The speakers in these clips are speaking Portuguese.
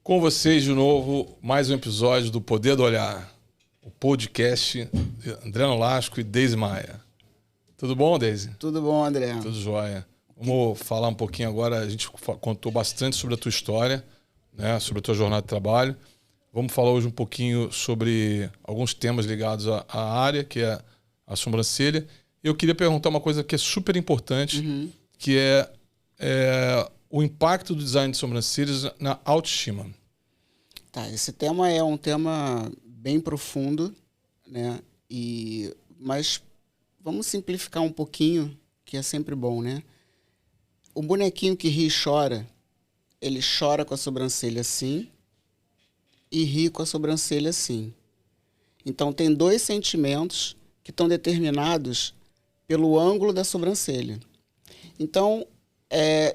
Com vocês de novo, mais um episódio do Poder do Olhar, o podcast de André Nolasco e Deise Maia. Tudo bom, Deise? Tudo bom, André. Tudo jóia. Vamos falar um pouquinho agora, a gente contou bastante sobre a tua história, né, sobre a tua jornada de trabalho. Vamos falar hoje um pouquinho sobre alguns temas ligados à área, que é a sobrancelha. Eu queria perguntar uma coisa que é super importante, que é o impacto do design de sobrancelhas na autoestima. Tá, esse tema é um tema bem profundo, né? Mas vamos simplificar um pouquinho, que é sempre bom, né? O bonequinho que ri e chora, ele chora com a sobrancelha assim e ri com a sobrancelha assim. Então, tem dois sentimentos que estão determinados pelo ângulo da sobrancelha. Então,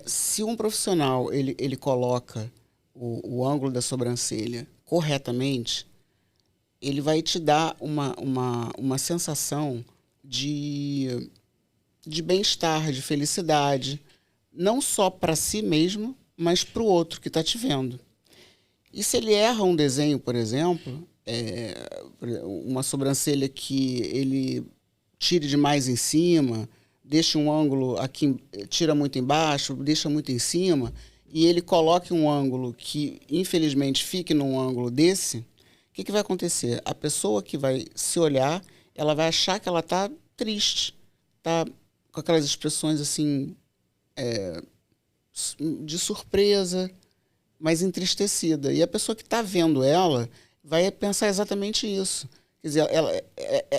se um profissional ele coloca o ângulo da sobrancelha corretamente, ele vai te dar uma sensação de bem-estar, de felicidade, não só para si mesmo, mas para o outro que está te vendo. E se ele erra um desenho, por exemplo, uma sobrancelha que ele tire demais em cima, deixa um ângulo aqui, tira muito embaixo, deixa muito em cima, e ele coloque um ângulo que, infelizmente, fique num ângulo desse, o que vai acontecer? A pessoa que vai se olhar, ela vai achar que ela está triste, está com aquelas expressões assim, de surpresa, mas entristecida. E a pessoa que está vendo ela vai pensar exatamente isso. Quer dizer,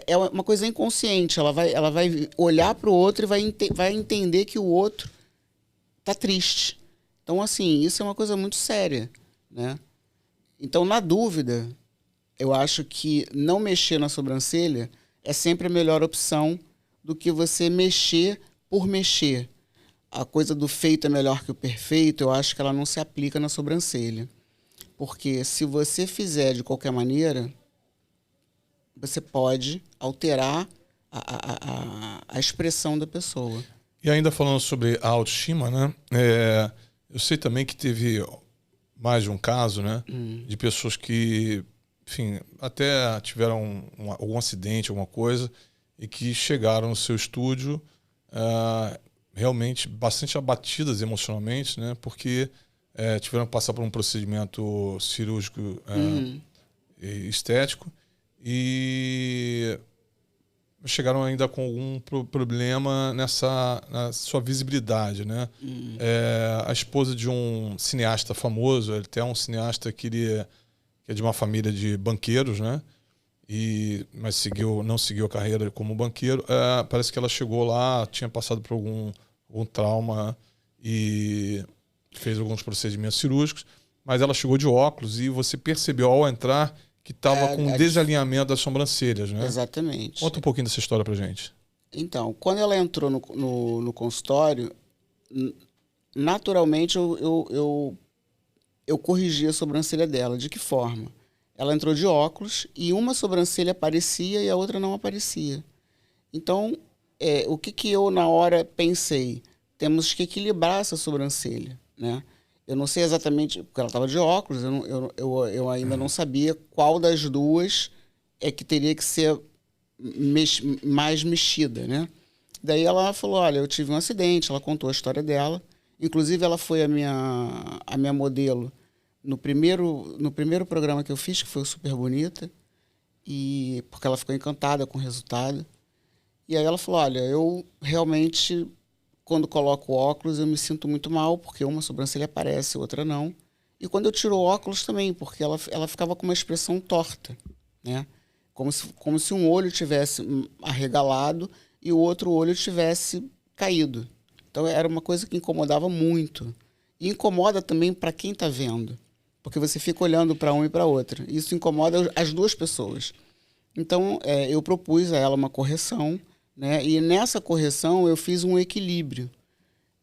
é uma coisa inconsciente. Ela vai olhar para o outro e vai entender que o outro está triste. Então, assim, isso é uma coisa muito séria, né? Então, na dúvida, eu acho que não mexer na sobrancelha é sempre a melhor opção do que você mexer por mexer. A coisa do feito é melhor que o perfeito, eu acho que ela não se aplica na sobrancelha. Porque se você fizer de qualquer maneira, você pode alterar a expressão da pessoa. E ainda falando sobre a autoestima, né? Eu sei também que teve mais de um caso, né? De pessoas que, enfim, até tiveram algum acidente, alguma coisa, e que chegaram no seu estúdio realmente bastante abatidas emocionalmente, né? Porque tiveram que passar por um procedimento cirúrgico e estético, e chegaram ainda com algum problema na sua visibilidade, né? A esposa de um cineasta famoso, ele até é um cineasta que é de uma família de banqueiros, né? Mas não seguiu a carreira como banqueiro. Parece que ela chegou lá, tinha passado por algum trauma e fez alguns procedimentos cirúrgicos, mas ela chegou de óculos e você percebeu ao entrar que estava com um desalinhamento das sobrancelhas, né? Exatamente. Conta um pouquinho dessa história pra gente. Então, quando ela entrou no consultório, naturalmente eu corrigi a sobrancelha dela. De que forma? Ela entrou de óculos e uma sobrancelha aparecia e a outra não aparecia. Então, o que eu na hora pensei? Temos que equilibrar essa sobrancelha, né? Eu não sei exatamente, porque ela estava de óculos, eu ainda não sabia qual das duas é que teria que ser mais mexida, né? Daí ela falou, olha, eu tive um acidente, ela contou a história dela. Inclusive, ela foi a minha modelo no primeiro programa que eu fiz, que foi o Super Bonita, porque ela ficou encantada com o resultado. E aí ela falou, olha, eu realmente, quando coloco óculos, eu me sinto muito mal, porque uma sobrancelha aparece, outra não. E quando eu tiro o óculos também, porque ela ficava com uma expressão torta, né? Como se um olho tivesse arregalado e o outro olho tivesse caído. Então era uma coisa que incomodava muito. E incomoda também para quem está vendo, porque você fica olhando para uma e para outra. Isso incomoda as duas pessoas. Então eu propus a ela uma correção, né? E nessa correção eu fiz um equilíbrio.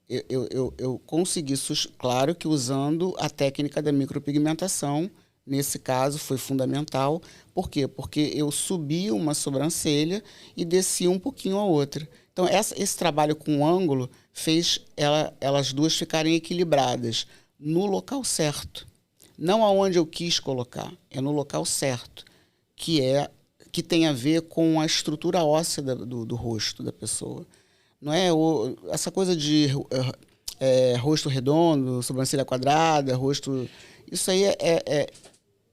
Eu consegui, claro que usando a técnica da micropigmentação, nesse caso foi fundamental. Por quê? Porque eu subi uma sobrancelha e desci um pouquinho a outra. Então esse trabalho com ângulo fez elas duas ficarem equilibradas no local certo. não aonde eu quis colocar, é no local certo, que tem a ver com a estrutura óssea do rosto da pessoa. Não é essa coisa de rosto redondo, sobrancelha quadrada, rosto... Isso aí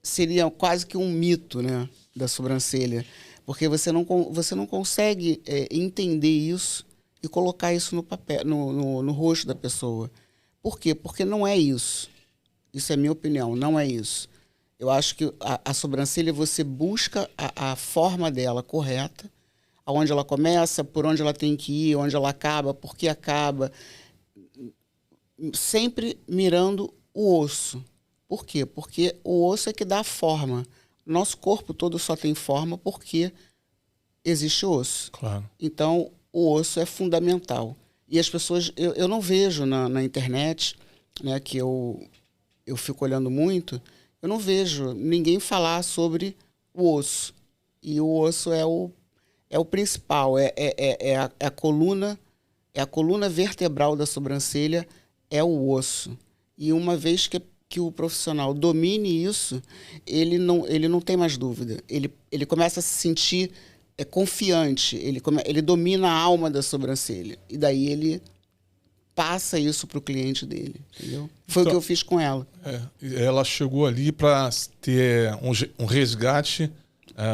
seria quase que um mito, né, da sobrancelha, porque você não consegue entender isso e colocar isso no papel, no rosto da pessoa. Por quê? Porque não é isso. Isso é minha opinião, não é isso. Eu acho que a sobrancelha, você busca a forma dela correta, aonde ela começa, por onde ela tem que ir, onde ela acaba, por que acaba, sempre mirando o osso. Por quê? Porque o osso é que dá a forma. Nosso corpo todo só tem forma porque existe osso. Claro. Então, o osso é fundamental. E as pessoas... Eu não vejo na internet, né, que eu fico olhando muito, eu não vejo ninguém falar sobre o osso. E o osso é o principal, a coluna, a coluna vertebral da sobrancelha é o osso. E uma vez que o profissional domine isso, ele não tem mais dúvida. Ele começa a se sentir confiante, ele domina a alma da sobrancelha. E daí ele passa isso para o cliente dele, entendeu? Foi o que eu fiz com ela. Ela chegou ali para ter um resgate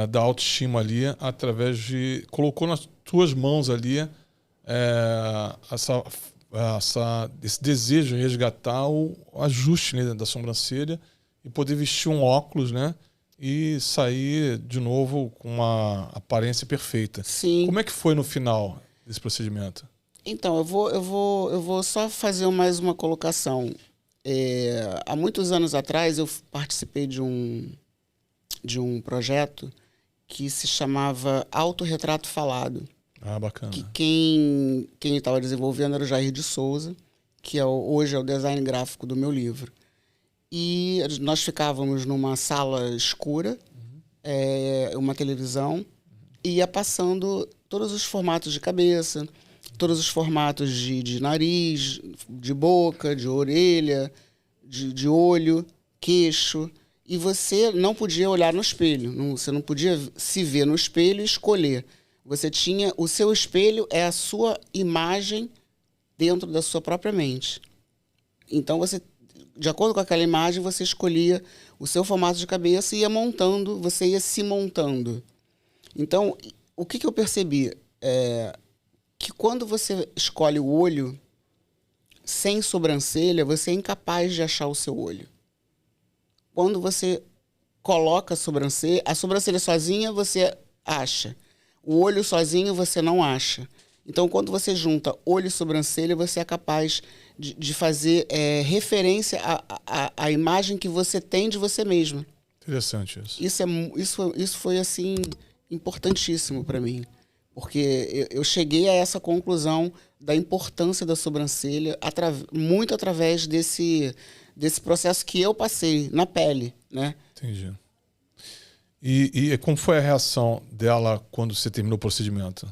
da autoestima ali, através de... Colocou nas tuas mãos ali esse desejo de resgatar o ajuste, né, da sobrancelha e poder vestir um óculos, né? E sair de novo com uma aparência perfeita. Sim. Como é que foi no final desse procedimento? Então, eu vou só fazer mais uma colocação. Há muitos anos atrás, eu participei de um projeto que se chamava Autorretrato Falado. Ah, bacana. Que quem estava desenvolvendo era o Jair de Souza, que hoje é o design gráfico do meu livro. E nós ficávamos numa sala escura, uma televisão, e ia passando todos os formatos de cabeça, todos os formatos de nariz, de boca, de orelha, de olho, queixo. E você não podia olhar no espelho, você não podia se ver no espelho e escolher. Você tinha... O seu espelho é a sua imagem dentro da sua própria mente. Então, você, de acordo com aquela imagem, você escolhia o seu formato de cabeça e ia montando, você ia se montando. Então, o que eu percebi? Que quando você escolhe o olho sem sobrancelha, você é incapaz de achar o seu olho. Quando você coloca a sobrancelha sozinha, você acha. O olho sozinho você não acha. Então, quando você junta olho e sobrancelha, você é capaz de fazer referência à imagem que você tem de você mesmo. Interessante isso. Isso foi assim, importantíssimo para mim. Porque eu cheguei a essa conclusão da importância da sobrancelha muito através desse processo que eu passei na pele, né? Entendi. E como foi a reação dela quando você terminou o procedimento?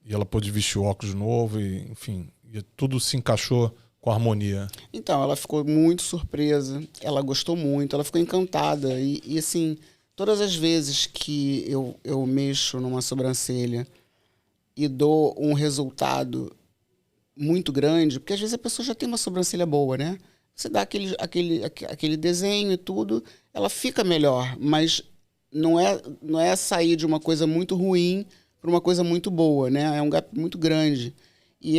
E ela pôde vestir o óculos de novo, e, enfim, e tudo se encaixou com harmonia. Então, ela ficou muito surpresa, ela gostou muito, ela ficou encantada. E assim, todas as vezes que eu mexo numa sobrancelha e dou um resultado muito grande, porque às vezes a pessoa já tem uma sobrancelha boa, né? Você dá aquele desenho e tudo, ela fica melhor, mas não é sair de uma coisa muito ruim para uma coisa muito boa, né? É um gap muito grande. E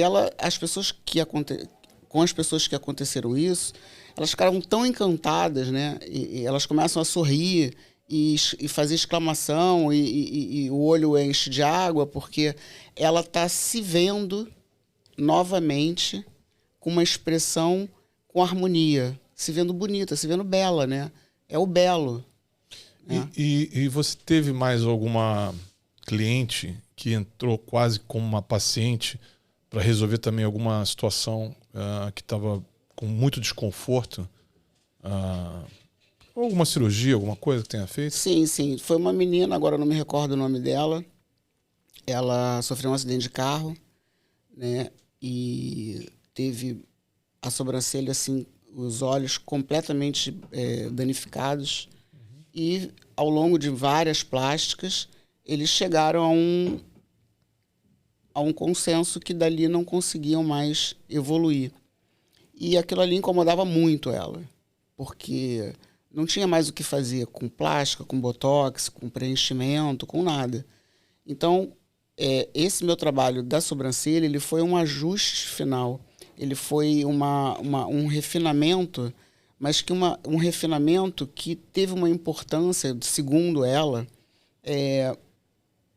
com as pessoas que aconteceram isso, elas ficaram tão encantadas, né? E elas começam a sorrir e fazer exclamação e o olho enche de água, porque ela está se vendo novamente com uma expressão com harmonia, se vendo bonita, se vendo bela, né? É o belo. Né? E você teve mais alguma cliente que entrou quase como uma paciente para resolver também alguma situação que estava com muito desconforto? Alguma cirurgia, alguma coisa que tenha feito? Sim. Foi uma menina, agora eu não me recordo o nome dela. Ela sofreu um acidente de carro, né? E teve a sobrancelha, assim, os olhos completamente danificados. E, ao longo de várias plásticas, eles chegaram a um consenso que dali não conseguiam mais evoluir. E aquilo ali incomodava muito ela, porque não tinha mais o que fazer com plástica, com botox, com preenchimento, com nada. Então, esse meu trabalho da sobrancelha, ele foi um ajuste final. Ele foi um refinamento, mas que um refinamento que teve uma importância, segundo ela,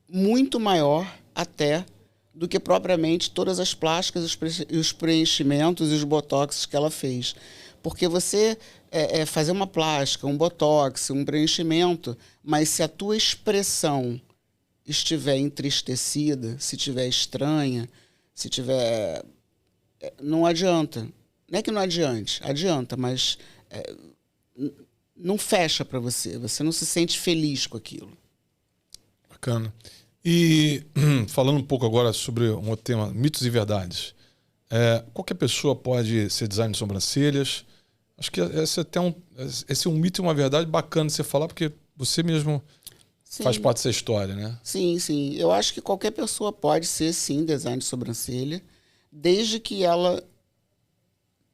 muito maior até do que propriamente todas as plásticas, os preenchimentos e os botox que ela fez. Porque você fazer uma plástica, um botox, um preenchimento, mas se a tua expressão estiver entristecida, se estiver estranha, se tiver... não adianta. Não é que não adiante, adianta, mas não fecha para você. Você não se sente feliz com aquilo. Bacana. E falando um pouco agora sobre um outro tema, mitos e verdades. Qualquer pessoa pode ser designer de sobrancelhas. Acho que esse é um mito e uma verdade bacana de você falar, porque você mesmo faz parte dessa história, né? Sim, sim. Eu acho que qualquer pessoa pode ser, sim, designer de sobrancelha, desde que ela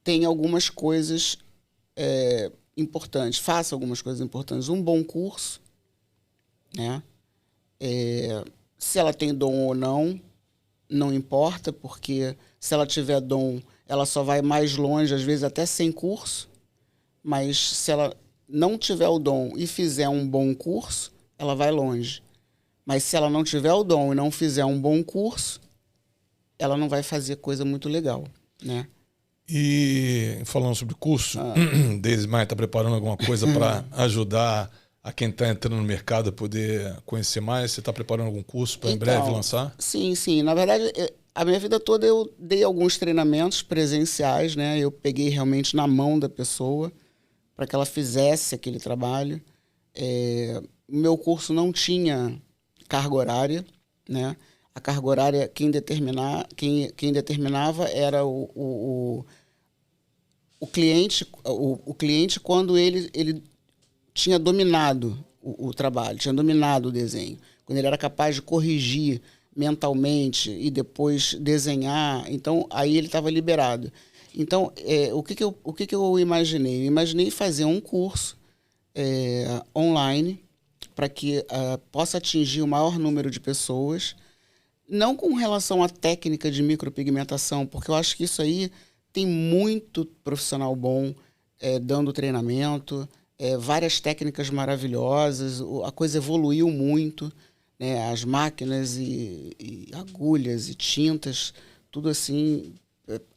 tenha algumas coisas importantes, faça algumas coisas importantes. Um bom curso, né? Se ela tem dom ou não, não importa, porque se ela tiver dom, ela só vai mais longe, às vezes até sem curso. Mas se ela não tiver o dom e fizer um bom curso, ela vai longe. Mas se ela não tiver o dom e não fizer um bom curso, ela não vai fazer coisa muito legal, né? E falando sobre curso, Daisy Maia está preparando alguma coisa para ajudar a quem está entrando no mercado a poder conhecer mais? Você está preparando algum curso para em breve lançar? Sim, sim. Na verdade, a minha vida toda eu dei alguns treinamentos presenciais, né? Eu peguei realmente na mão da pessoa para que ela fizesse aquele trabalho. Meu curso não tinha carga horária, né? A carga horária, quem determinava era o cliente, o cliente quando ele tinha dominado o trabalho, tinha dominado o desenho. Quando ele era capaz de corrigir mentalmente e depois desenhar, então aí ele estava liberado. Então, o que eu imaginei? Eu imaginei fazer um curso online para que possa atingir o maior número de pessoas, não com relação à técnica de micropigmentação, porque eu acho que isso aí tem muito profissional bom dando treinamento, várias técnicas maravilhosas, a coisa evoluiu muito, né? As máquinas e agulhas e tintas, tudo assim,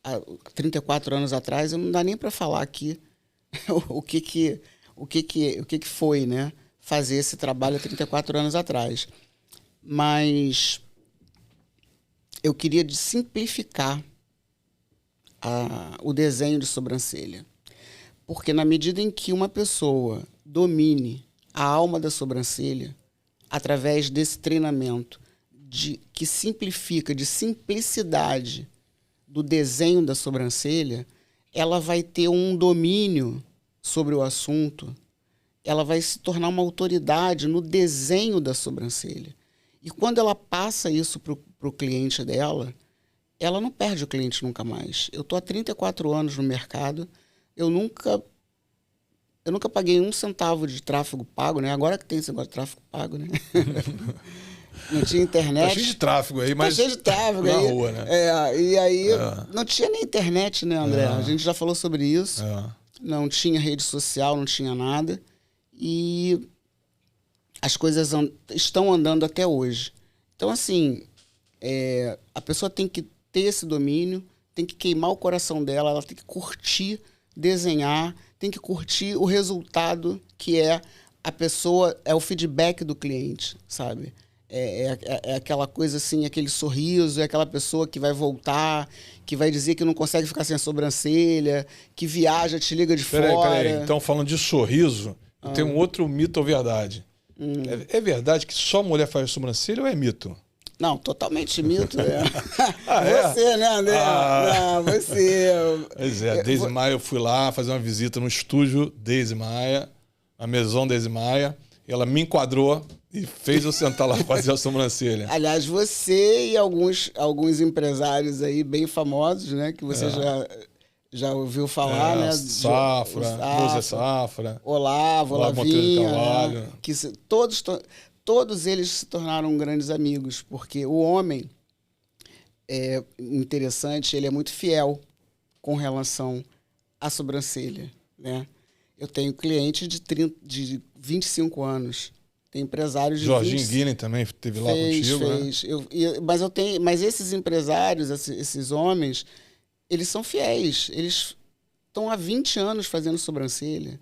há 34 anos atrás, não dá nem para falar aqui o que foi, né? Fazer esse trabalho há 34 anos atrás. Mas eu queria simplificar o desenho de sobrancelha. Porque na medida em que uma pessoa domine a alma da sobrancelha, através desse treinamento que simplifica, de simplicidade do desenho da sobrancelha, ela vai ter um domínio sobre o assunto, ela vai se tornar uma autoridade no desenho da sobrancelha. E quando ela passa isso para o cliente dela, ela não perde o cliente nunca mais. Eu estou há 34 anos no mercado, eu nunca paguei um centavo de tráfego pago, né? Agora que tem esse negócio de tráfego pago, né? Não tinha internet. Tá cheio de tráfego aí, mas tá cheio de tráfego na aí. rua, né? E aí não tinha nem internet, né, André? A gente já falou sobre isso. Não tinha rede social, não tinha nada. E as coisas estão andando até hoje. Então, assim, a pessoa tem que ter esse domínio, tem que queimar o coração dela, ela tem que curtir, desenhar, tem que curtir o resultado que a pessoa, o feedback do cliente, sabe? É aquela coisa assim, aquele sorriso, é aquela pessoa que vai voltar, que vai dizer que não consegue ficar sem a sobrancelha, que viaja, te liga de fora. Peraí. Então, falando de sorriso, tem um outro mito ou verdade. É verdade que só mulher faz sobrancelha ou é mito? Não, totalmente mito. Né? É? Você, né, André? Não, você. Pois é, Daisy Maia, eu fui lá fazer uma visita no estúdio Daisy Maia, a Maison Daisy Maia, e ela me enquadrou e fez eu sentar lá e fazer a sobrancelha. Aliás, você e alguns empresários aí bem famosos, né, que você já ouviu falar, né? Safra, Moza Safra, Olavo, Monteiro de Olavinha, Carvalho. né? Que todos eles se tornaram grandes amigos, porque o homem é interessante, ele é muito fiel com relação à sobrancelha, né? Eu tenho cliente de 25 anos, tem empresários de Jorginho Guilherme também esteve lá contigo, fez. Né? Mas esses empresários, esses homens, eles são fiéis. Eles estão há 20 anos fazendo sobrancelha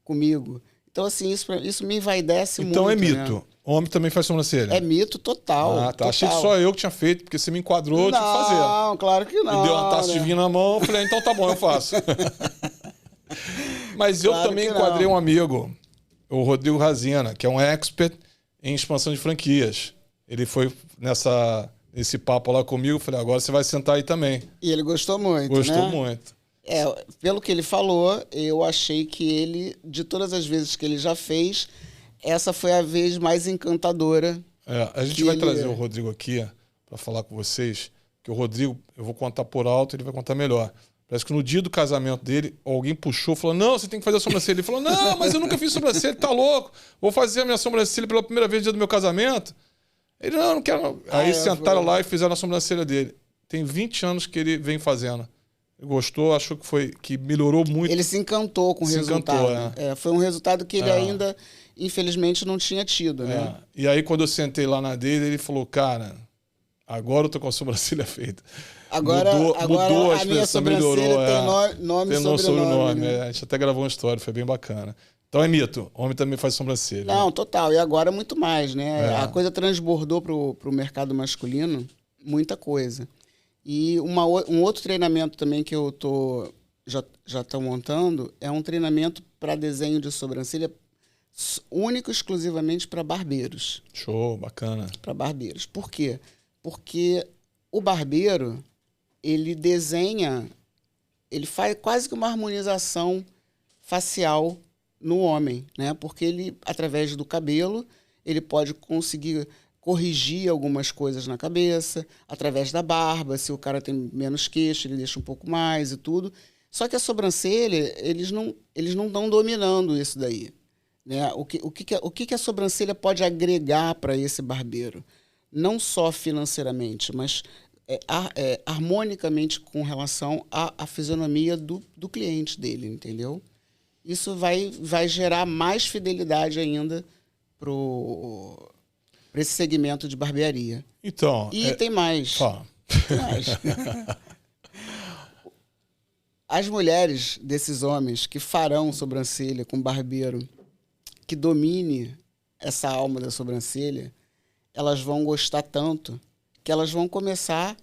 comigo. Então, assim, isso me envaidece muito. Então é mito. Né? Homem também faz sobrancelha. É mito total. Ah, tá. Total. Achei que só eu que tinha feito, porque você me enquadrou, eu tinha que fazer. Não, claro que não. Me deu uma taça de vinho na mão, eu falei, então tá bom, eu faço. Mas eu Claro também que enquadrei não. um amigo, o Rodrigo Razina, que é um expert em expansão de franquias. Ele foi nesse papo lá comigo, eu falei, agora você vai sentar aí também. E ele gostou muito, Gostou né? muito. Pelo que ele falou, eu achei que ele, de todas as vezes que ele já fez, essa foi a vez mais encantadora. A gente vai trazer o Rodrigo aqui para falar com vocês, que o Rodrigo, eu vou contar por alto, ele vai contar melhor. Parece que no dia do casamento dele, alguém puxou e falou, não, você tem que fazer a sobrancelha. Ele falou, não, mas eu nunca fiz sobrancelha, tá louco? Vou fazer a minha sobrancelha pela primeira vez no dia do meu casamento. Ele, não quero não. Aí sentaram lá e fizeram a sobrancelha dele. Tem 20 anos que ele vem fazendo. Ele gostou, achou que melhorou muito. Ele se encantou com o resultado. Foi um resultado que ele ainda, infelizmente, não tinha tido, né? E aí, quando eu sentei lá na dele, ele falou, cara, agora eu tô com a sobrancelha feita. Agora mudou a minha expressão, sobrancelha melhorou. tem nome e Tem sobrenome. né? A gente até gravou uma história, foi bem bacana. Então é mito, homem também faz sobrancelha. Não, total. E agora muito mais, né? A coisa transbordou pro mercado masculino, muita coisa. E um outro treinamento também que eu já tô montando é um treinamento para desenho de sobrancelha único exclusivamente para barbeiros. Show, bacana. Para barbeiros. Por quê? Porque o barbeiro, ele desenha, ele faz quase que uma harmonização facial no homem, né? Porque ele, através do cabelo, ele pode conseguir corrigir algumas coisas na cabeça, através da barba, se o cara tem menos queixo, ele deixa um pouco mais e tudo. Só que a sobrancelha, eles não estão dominando isso daí. Né? O que a sobrancelha pode agregar para esse barbeiro? Não só financeiramente, mas harmonicamente com relação à fisionomia do cliente dele, entendeu? Isso vai gerar mais fidelidade ainda para esse segmento de barbearia. Então... E tem mais. Tem mais. As mulheres desses homens que farão sobrancelha com barbeiro que domine essa alma da sobrancelha, elas vão gostar tanto que elas vão começar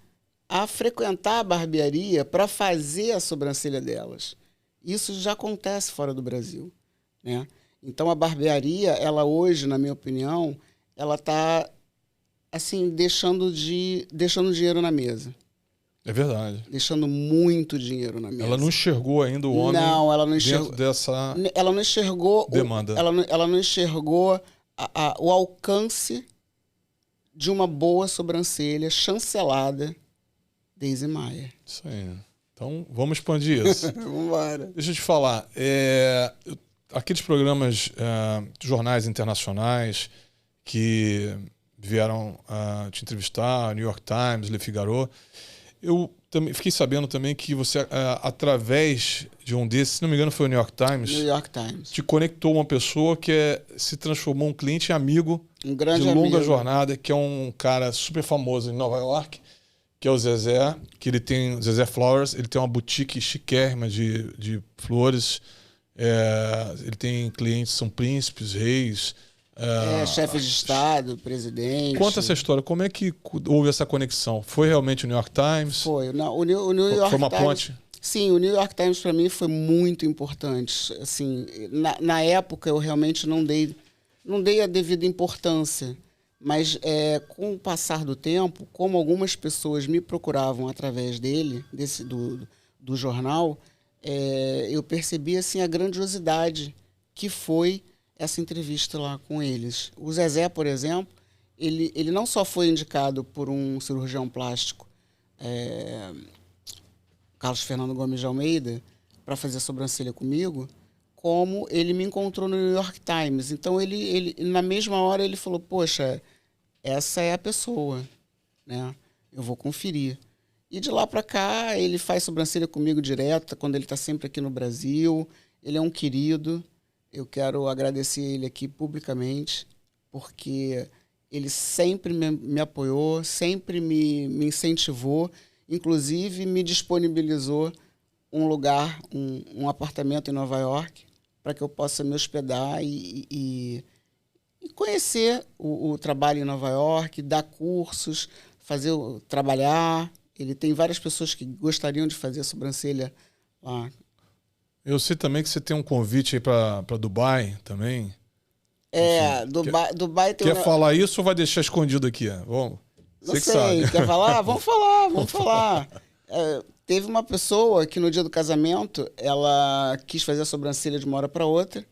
a frequentar a barbearia para fazer a sobrancelha delas. Isso já acontece fora do Brasil, né? Então a barbearia, ela hoje, na minha opinião, ela está assim deixando dinheiro na mesa. É verdade. Deixando muito dinheiro na mesa. Ela não enxergou ainda o homem dentro dessa ela não enxergou demanda. Ela não enxergou o alcance de uma boa sobrancelha chancelada Daisy Maia. Isso aí. Então, vamos expandir isso. Vamos embora. Deixa eu te falar. Aqueles programas, jornais internacionais que vieram te entrevistar, New York Times, Le Figaro, eu também fiquei sabendo também que você, através de um desses, se não me engano foi o New York Times, te conectou uma pessoa que se transformou um cliente em amigo de longa jornada, que é um cara super famoso em Nova York, que é o Zezé, que ele tem Zezé Flowers, ele tem uma boutique chiquérrima de flores, ele tem clientes, são príncipes, reis, chefes de Estado, presidente. Conta essa história, como é que houve essa conexão? Foi realmente o New York Times? Foi. Não, o New York foi uma Times, ponte? Sim, o New York Times para mim foi muito importante. Assim, na época eu realmente não dei a devida importância. Mas com o passar do tempo, como algumas pessoas me procuravam através dele, do jornal, eu percebi assim, a grandiosidade que foi essa entrevista lá com eles. O Zezé, por exemplo, ele não só foi indicado por um cirurgião plástico, Carlos Fernando Gomes de Almeida, para fazer a sobrancelha comigo, como ele me encontrou no New York Times. Então, ele na mesma hora, ele falou, poxa, essa é a pessoa, né? Eu vou conferir. E de lá para cá, ele faz sobrancelha comigo direto, quando ele está sempre aqui no Brasil. Ele é um querido. Eu quero agradecer ele aqui publicamente, porque ele sempre me apoiou, sempre me incentivou, inclusive me disponibilizou um lugar, um apartamento em Nova York, para que eu possa me hospedar e conhecer o trabalho em Nova York, dar cursos, trabalhar. Ele tem várias pessoas que gostariam de fazer a sobrancelha lá. Eu sei também que você tem um convite aí para Dubai também. Dubai tem Quer falar isso ou vai deixar escondido aqui? Bom, não sei, quer falar? Vamos falar. Teve uma pessoa que no dia do casamento, ela quis fazer a sobrancelha de uma hora para outra.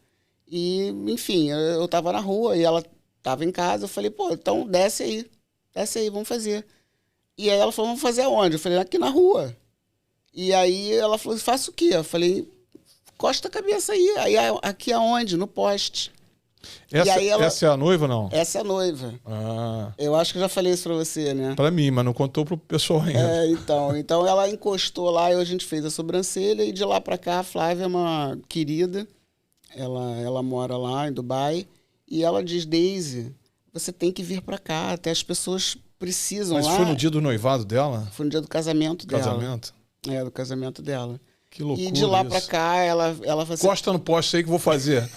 E, enfim, eu tava na rua e ela tava em casa. Eu falei, pô, então desce aí, vamos fazer. E aí ela falou, vamos fazer aonde? Eu falei, aqui na rua. E aí ela falou, faço o quê? Eu falei, costa a cabeça aí. Aí aqui aonde? No poste. Essa é a noiva, não? Essa é a noiva. Ah. Eu acho que eu já falei isso pra você, né? Pra mim, mas não contou pro pessoal ainda. Então ela encostou lá e a gente fez a sobrancelha. E de lá pra cá, a Flávia é uma querida. Ela mora lá em Dubai. E ela diz, Daisy, você tem que vir pra cá. Até as pessoas precisam lá. Mas foi no dia do noivado dela? Foi no dia do casamento dela. Casamento? Do casamento dela. Que loucura. E de lá isso. pra cá, ela assim, encosta no poste aí que eu vou fazer.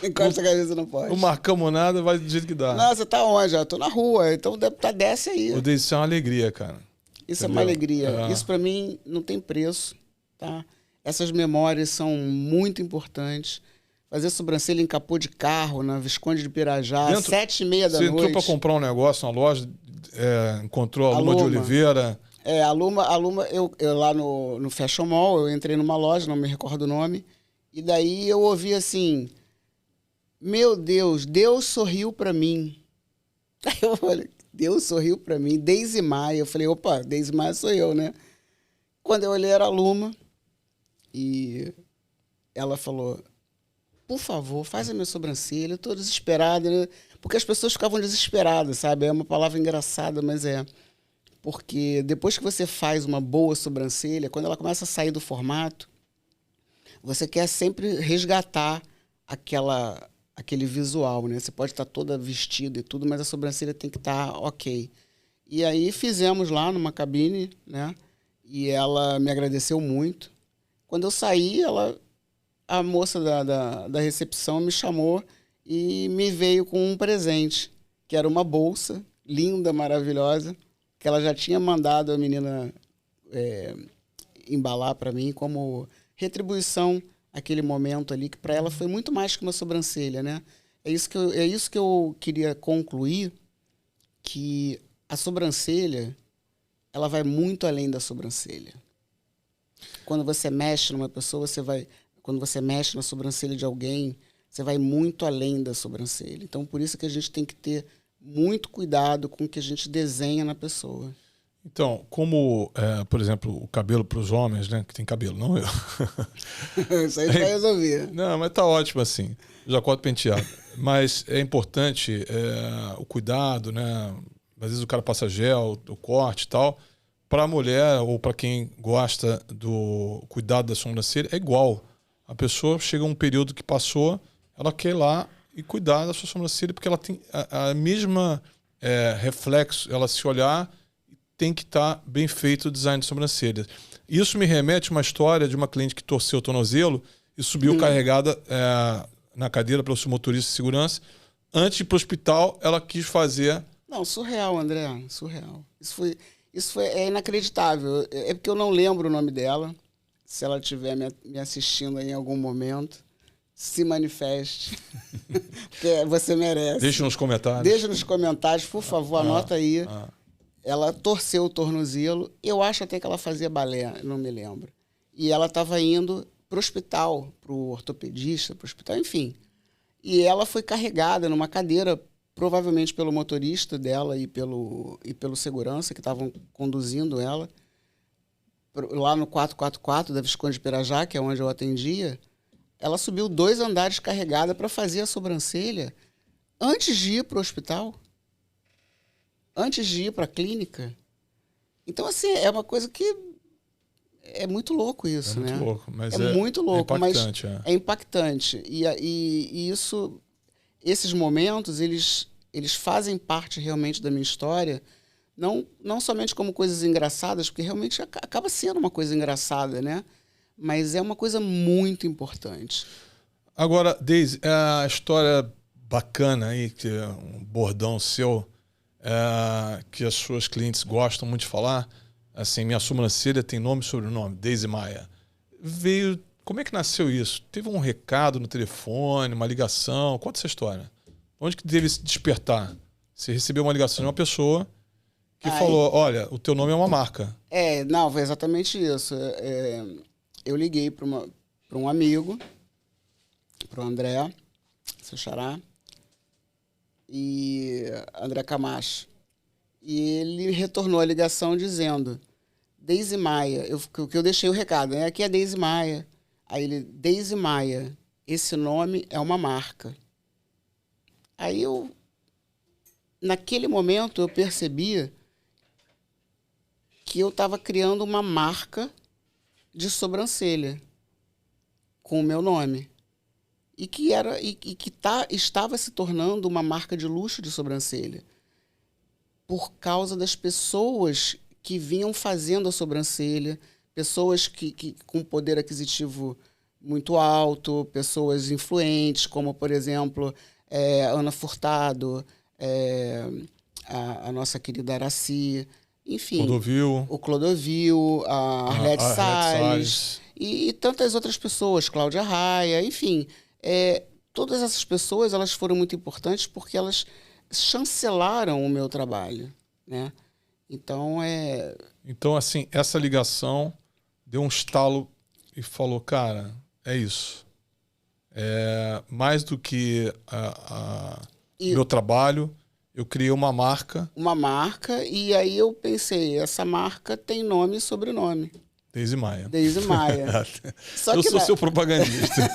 Encosta a cabeça no poste. Não marcamos nada, vai do jeito que dá. Não, você tá onde? Eu tô na rua, então desce aí. O Daisy é uma alegria, cara. Isso entendeu? É uma alegria. Isso pra mim não tem preço, tá? Essas memórias são muito importantes. Fazer sobrancelha em capô de carro, na Visconde de Pirajá, 7h30 da noite. Você entrou pra comprar um negócio na loja, encontrou a Luma de Oliveira. A Luma, eu lá no Fashion Mall, eu entrei numa loja, não me recordo o nome, e daí eu ouvi assim, meu Deus, Deus sorriu pra mim. Aí eu falei, Deus sorriu pra mim, Daisy Maia. Eu falei, opa, Daisy Maia sou eu, né? Quando eu olhei era a Luma, e ela falou, por favor, faz a minha sobrancelha, eu tô desesperada, né? Porque as pessoas ficavam desesperadas, sabe? É uma palavra engraçada, mas é... Porque depois que você faz uma boa sobrancelha, quando ela começa a sair do formato, você quer sempre resgatar aquele visual, né? Você pode estar toda vestida e tudo, mas a sobrancelha tem que estar ok. E aí fizemos lá numa cabine, né? E ela me agradeceu muito. Quando eu saí, a moça da recepção me chamou e me veio com um presente, que era uma bolsa linda, maravilhosa, que ela já tinha mandado a menina embalar para mim como retribuição àquele momento ali, que para ela foi muito mais que uma sobrancelha, né? É isso que eu queria concluir, que a sobrancelha, ela vai muito além da sobrancelha. Quando você mexe numa pessoa, quando você mexe na sobrancelha de alguém, você vai muito além da sobrancelha. Então, por isso que a gente tem que ter muito cuidado com o que a gente desenha na pessoa. Então, como, por exemplo, o cabelo para os homens, né? Que tem cabelo, não eu. Isso aí vai resolver. Não, mas tá ótimo assim. Já corto penteado. Mas é importante o cuidado, né? Às vezes o cara passa gel, o corte e tal. Para a mulher ou para quem gosta do cuidado da sobrancelha, é igual. A pessoa chega a um período que passou, ela quer ir lá e cuidar da sua sobrancelha, porque ela tem a mesma reflexo, ela se olhar, tem que estar bem feito o design de sobrancelha. Isso me remete a uma história de uma cliente que torceu o tornozelo e subiu carregada na cadeira pelo seu motorista de segurança. Antes de ir para o hospital, ela quis fazer... Não, surreal, André, surreal. Isso é inacreditável. É porque eu não lembro o nome dela. Se ela estiver me assistindo aí em algum momento, se manifeste. Porque você merece. Deixa nos comentários. Deixa nos comentários, por favor, anota aí. Ela torceu o tornozelo. Eu acho até que ela fazia balé, não me lembro. E ela estava indo para o hospital, para o ortopedista, para o hospital, enfim. E ela foi carregada numa cadeira, provavelmente pelo motorista dela e pelo segurança que estavam conduzindo ela, lá no 444 da Visconde de Pirajá, que é onde eu atendia. Ela subiu 2 andares carregada para fazer a sobrancelha antes de ir para o hospital, antes de ir para a clínica. Então, assim, é uma coisa que é muito louco isso, né? É muito louco, mas muito louco, impactante, mas é impactante. E isso, esses momentos, eles fazem parte realmente da minha história, não somente como coisas engraçadas, porque realmente acaba sendo uma coisa engraçada, né? Mas é uma coisa muito importante. Agora, Deise, a história bacana aí, que é um bordão seu, que as suas clientes gostam muito de falar, assim, minha sobrancelha tem nome e sobrenome, Deise Maia. Como é que nasceu isso? Teve um recado no telefone, uma ligação? Conta essa história. Onde que teve se despertar? Você recebeu uma ligação de uma pessoa que falou, olha, o teu nome é uma marca. Não, foi exatamente isso. Eu liguei para um amigo, para o André, seu xará, e André Camacho. E ele retornou a ligação dizendo, Deise Maia, eu deixei o recado, né? Aqui é Deise Maia. Aí ele, Deise Maia, esse nome é uma marca. Aí naquele momento, eu percebi que eu estava criando uma marca de sobrancelha com o meu nome. E que estava se tornando uma marca de luxo de sobrancelha. Por causa das pessoas que vinham fazendo a sobrancelha, pessoas que com poder aquisitivo muito alto, pessoas influentes, como, por exemplo, Ana Furtado, a nossa querida Araci, enfim, o Clodovil, a Arlete Salles e tantas outras pessoas, Cláudia Raia, enfim. Todas essas pessoas, elas foram muito importantes porque elas chancelaram o meu trabalho, né? Então, assim, essa ligação deu um estalo e falou, cara, é isso. Mais do que meu trabalho, eu criei uma marca. Uma marca, e aí eu pensei, essa marca tem nome e sobrenome. Deise Maia. Deise Maia. Eu sou seu propagandista.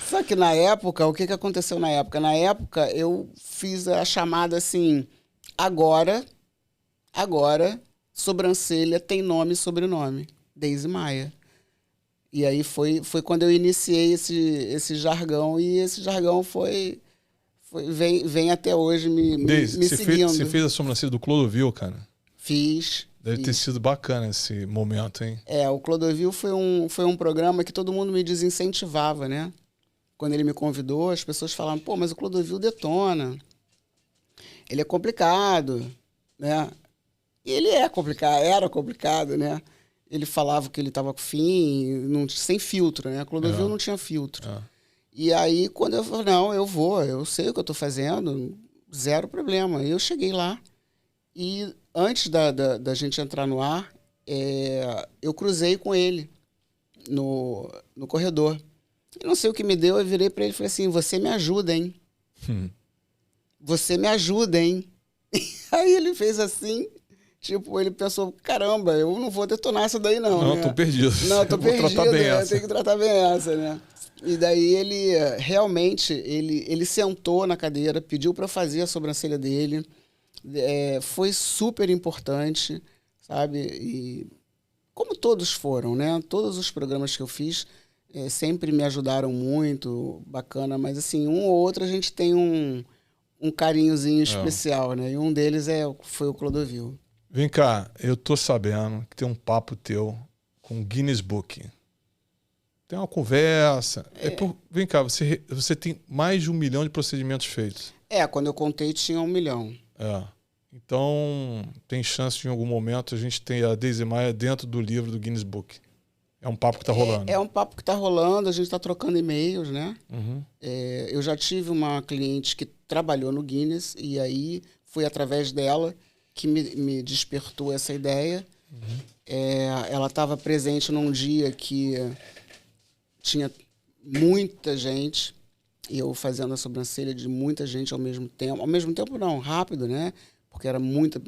Só que na época, o que aconteceu na época? Na época, eu fiz a chamada assim, agora, sobrancelha tem nome e sobrenome. Deise Maia. E aí foi quando eu iniciei esse jargão, e esse jargão vem até hoje me seguindo. Você fez a sobrancelha do Clodovil, cara? Fiz. Deve ter sido bacana esse momento, hein? O Clodovil foi um programa que todo mundo me desincentivava, né? Quando ele me convidou, as pessoas falavam, pô, mas o Clodovil detona. Ele é complicado, né? E ele era complicado, né? Ele falava que ele estava com fim, sem filtro, né? Clodovil não tinha filtro. E aí, quando eu falei, não, eu sei o que eu estou fazendo, zero problema. Eu cheguei lá e antes da gente entrar no ar, eu cruzei com ele no corredor. E não sei o que me deu, eu virei para ele e falei assim, você me ajuda, hein? Você me ajuda, hein? Aí ele fez assim, tipo, ele pensou, caramba, eu não vou detonar essa daí não, Não, né? tô perdido. Não, tô perdido, tratar bem eu essa. tenho que tratar bem essa, né? E daí ele, realmente, ele sentou na cadeira, pediu para fazer a sobrancelha dele, foi super importante, sabe? E como todos foram, né? Todos os programas que eu fiz sempre me ajudaram muito, bacana, mas assim, um ou outro a gente tem um carinhozinho especial, né? E um deles foi o Clodovil. Vem cá, eu tô sabendo que tem um papo teu com o Guinness Book. Tem uma conversa. Vem cá, você tem mais de 1 milhão de procedimentos feitos. Quando eu contei tinha 1 milhão. Então, tem chance de em algum momento a gente ter a Deise Maia dentro do livro do Guinness Book. É um papo que está rolando. É um papo que está rolando, a gente está trocando e-mails, né? Uhum. Eu já tive uma cliente que trabalhou no Guinness e aí foi através dela que me despertou essa ideia. Uhum. Ela estava presente num dia que tinha muita gente e eu fazendo a sobrancelha de muita gente ao mesmo tempo. Ao mesmo tempo não, rápido, né? Porque era muita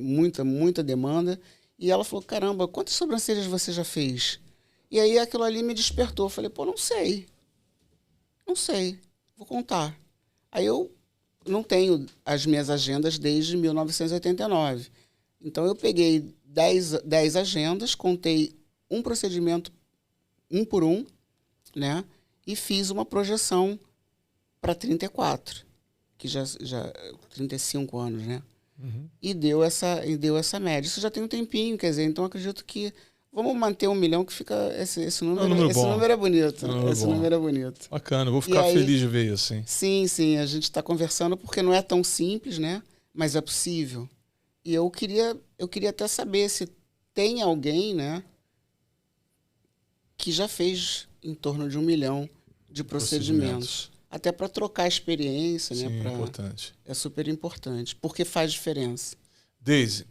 demanda. E ela falou, caramba, quantas sobrancelhas você já fez? E aí aquilo ali me despertou. Eu falei, pô, não sei, vou contar. Aí eu não tenho as minhas agendas desde 1989. Então eu peguei 10 agendas, contei um procedimento um por um, né? E fiz uma projeção para 34, que já 35 anos, né? Uhum. E deu essa média. Isso já tem um tempinho, quer dizer, então acredito que vamos manter 1 milhão, que fica esse número. Esse número é bonito. Esse número é bonito. Bacana, eu vou ficar feliz de ver isso, hein? Sim, a gente está conversando porque não é tão simples, né? Mas é possível. E eu queria até saber se tem alguém, né, que já fez em torno de 1 milhão de procedimentos. Até para trocar experiência, sim, né? Importante. É super importante, porque faz diferença. Deise,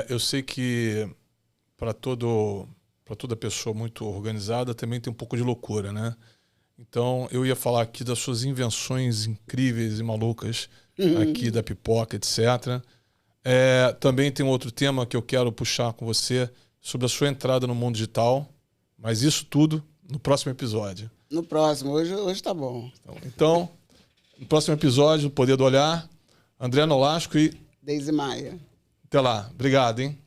eu sei que para toda pessoa muito organizada também tem um pouco de loucura, né? Então, eu ia falar aqui das suas invenções incríveis e malucas, aqui da pipoca, etc. Também tem um outro tema que eu quero puxar com você, sobre a sua entrada no mundo digital, mas isso tudo no próximo episódio. No próximo, hoje tá bom. Então, no próximo episódio, o Poder do Olhar, André Nolasco e Deise Maia. Até lá. Obrigado, hein?